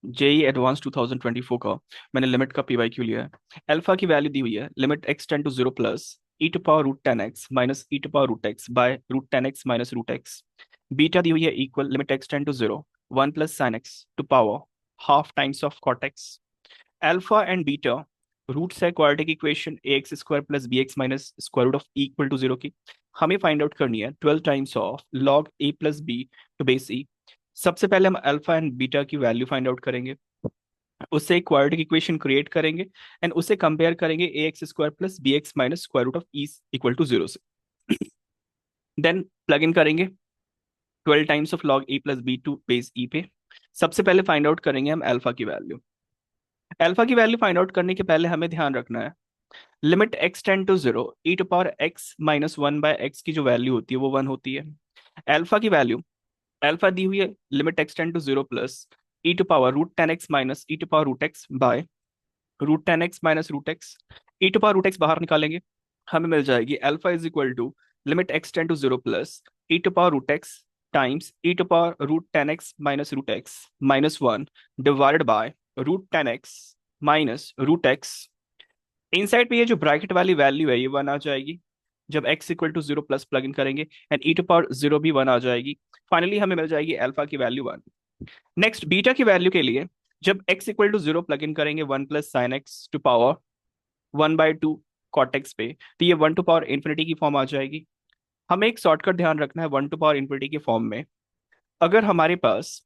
JEE advance 2024 का मैंने limit का पीवाईक्यू लिया है। अल्फा की वैल्यू दी हुई है limit x tends to zero plus E to power root tan x minus E to power root x by root tan x minus root X. Beta दी हुई है equal limit x tends to zero one plus sine x to power half times of cot X. Alpha and beta roots है quadratic equation A x square plus B x minus square root of equal to zero की। हमें find out करनी है 12 times of log A plus B to base E. सबसे पहले हम alpha and beta की value find out करेंगे, उससे एक क्वाड्रेटिक इक्वेशन क्रिएट करेंगे एंड उसे कंपेयर करेंगे A x square plus B x minus square root of E equal to zero से। देन प्लग इन करेंगे 12 times of log A plus B to base E पे। सबसे पहले find out करेंगे हम अल्फा की वैल्यू। अल्फा की value find out करने के पहले हमें ध्यान रखना है limit x tends to zero e to power x minus one by x की जो वैल्यू होती है वो वन होती है। अल्फा की वैल्यू, अल्फा दी हुई है limit x tends to zero plus E to power root tan x minus E to power root x by root tan x minus root x. E to power root x बाहर निकालेंगे, हमें मिल जाएगी alpha is equal to limit x tends to zero plus E to power root x times e to power root tan x minus root x minus one divided by root tan x minus root x. Inside पे ये जो bracket वाली value है ये one आ जाएगी जब x equal to zero plus plug in करेंगे and e to power zero भी वन आ जाएगी। फाइनली हमें मिल जाएगी अल्फा की वैल्यू वन। नेक्स्ट बीटा की वैल्यू के लिए जब x equal to zero plug in करेंगे one plus sine x to power one by two cot x पे, तो ये वन टू पावर इन्फिनिटी की फॉर्म आ जाएगी। हमें एक शॉर्टकट ध्यान रखना है वन टू पावर इन्फिनिटी की फॉर्म में। अगर हमारे पास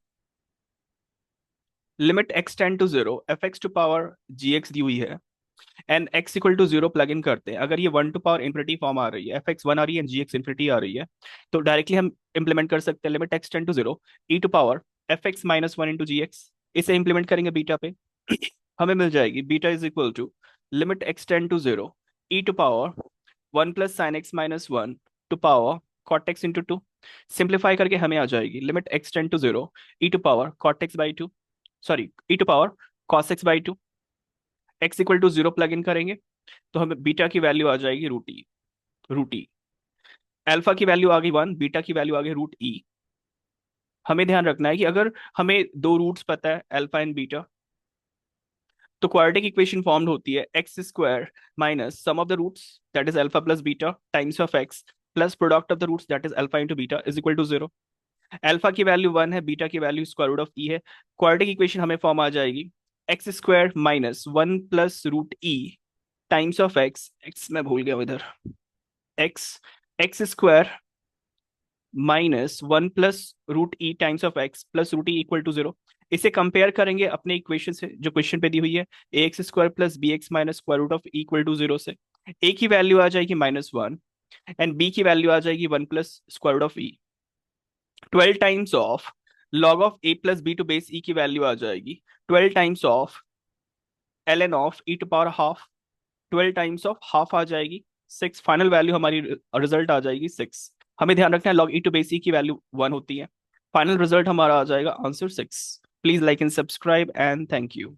limit x tends to zero f x to power g x दी हुई है and x equal to zero plug in करते हैं, अगर ये one to power infinity form आ रही है, एफ एक्स वन आ रही है जी एक्स इन्फिनिटी आ रही है, तो डायरेक्टली हम इंप्लीमेंट कर सकते हैं limit x tends to zero e to power f x minus one into g x. इसे इंप्लीमेंट करेंगे बीटा पे हमें मिल जाएगी beta is equal to limit x tends to zero e to power one plus sine x minus one to power cot x into two. Simplify करके हमें आ जाएगी limit x tends to zero e to power cot x by two, sorry E to power cos x by two. X equal to zero plug in करेंगे तो हमें beta की value आ जाएगी root e. Root e, alpha की value आ गई one, beta की वैल्यू आ गई रूट ई। हमें ध्यान रखना है कि अगर हमें दो रूट्स पता है अल्फा एंड बीटा, तो क्वाड्रेटिक इक्वेशन फॉर्म्ड होती है x square minus sum of the roots that is alpha plus beta times of x plus product of the roots that is alpha into beta is equal to zero. Alpha की value one है, beta की value square root of e है। Quadratic equation हमें form आ जाएगी x square minus one plus root e times of x, x मैं भूल गया इधर, x x square minus one plus root e times of x plus root e equal to zero. इसे compare करेंगे अपने इक्वेशन से जो क्वेश्चन पे दी हुई है a x square plus B x minus square root of equal to zero से। ए की वैल्यू आ जाएगी माइनस वन एंड बी की वैल्यू आ जाएगी one plus square root of e. 12 times of log of a plus B to base e की value आ जाएगी 12 times of l n of e to power half. 12 times of half आ जाएगी six, final value हमारी result आ जाएगी six. हमें ध्यान रखना है log E to base e की वैल्यू वन होती है। फाइनल रिजल्ट हमारा आ जाएगा answer six. Please like and subscribe and thank you.